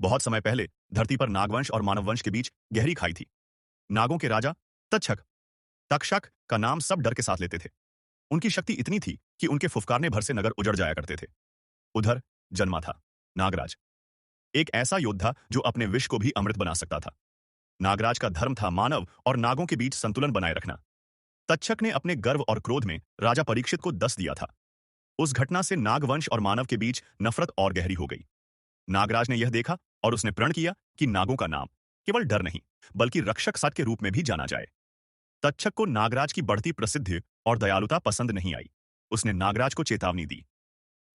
बहुत समय पहले धरती पर नागवंश और मानव वंश के बीच गहरी खाई थी। नागों के राजा तक्षक तक्षक का नाम सब डर के साथ लेते थे। उनकी शक्ति इतनी थी कि उनके फुफकारने भर से नगर उजड़ जाया करते थे। उधर जन्मा था नागराज, एक ऐसा योद्धा जो अपने विष को भी अमृत बना सकता था। नागराज का धर्म था मानव और नागों के बीच संतुलन बनाए रखना। तक्षक ने अपने गर्व और क्रोध में राजा परीक्षित को दस दिया था। उस घटना से नागवंश और मानव के बीच नफरत और गहरी हो गई। नागराज ने यह देखा और उसने प्रण किया कि नागों का नाम केवल डर नहीं बल्कि रक्षक सत के रूप में भी जाना जाए। तक्षक को नागराज की बढ़ती प्रसिद्धि और दयालुता पसंद नहीं आई। उसने नागराज को चेतावनी दी,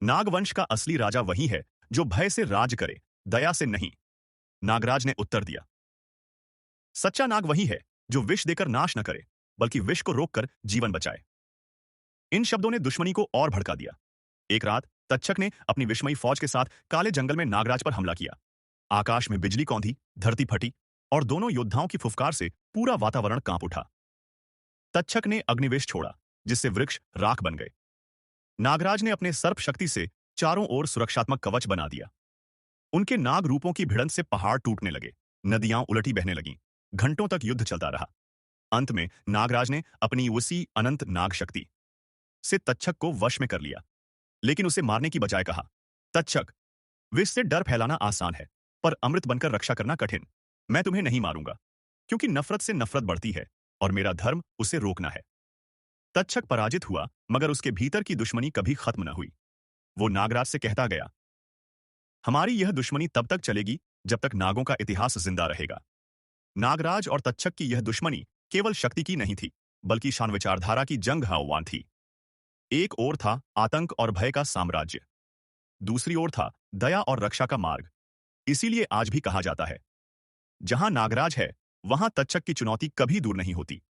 नागवंश का असली राजा वही है जो भय से राज करे, दया से नहीं। नागराज ने उत्तर दिया, सच्चा नाग वही है जो विष देकर नाश न करे बल्कि विष को रोककर जीवन बचाए। इन शब्दों ने दुश्मनी को और भड़का दिया। एक रात तक्षक ने अपनी विस्मयी फौज के साथ काले जंगल में नागराज पर हमला किया। आकाश में बिजली कौंधी, धरती फटी और दोनों योद्धाओं की फुफकार से पूरा वातावरण कांप उठा। तक्षक ने अग्निवेश छोड़ा जिससे वृक्ष राख बन गए। नागराज ने अपने सर्प शक्ति से चारों ओर सुरक्षात्मक कवच बना दिया। उनके नाग रूपों की भिड़ंत से पहाड़ टूटने लगे, नदियां उलटी बहने लगीं। घंटों तक युद्ध चलता रहा। अंत में नागराज ने अपनी उसी अनंत नाग शक्ति से तक्षक को वश में कर लिया, लेकिन उसे मारने की बजाय कहा, तक्षक, विष से डर फैलाना आसान है पर अमृत बनकर रक्षा करना कठिन। मैं तुम्हें नहीं मारूंगा क्योंकि नफरत से नफरत बढ़ती है और मेरा धर्म उसे रोकना है। तक्षक पराजित हुआ मगर उसके भीतर की दुश्मनी कभी खत्म न हुई। वो नागराज से कहता गया, हमारी यह दुश्मनी तब तक चलेगी जब तक नागों का इतिहास जिंदा रहेगा। नागराज और तक्षक की यह दुश्मनी केवल शक्ति की नहीं थी बल्कि शान विचारधारा की जंग आह्वान थी। एक ओर था आतंक और भय का साम्राज्य, दूसरी ओर था दया और रक्षा का मार्ग। इसीलिए आज भी कहा जाता है, जहां नागराज है वहां तक्षक की चुनौती कभी दूर नहीं होती।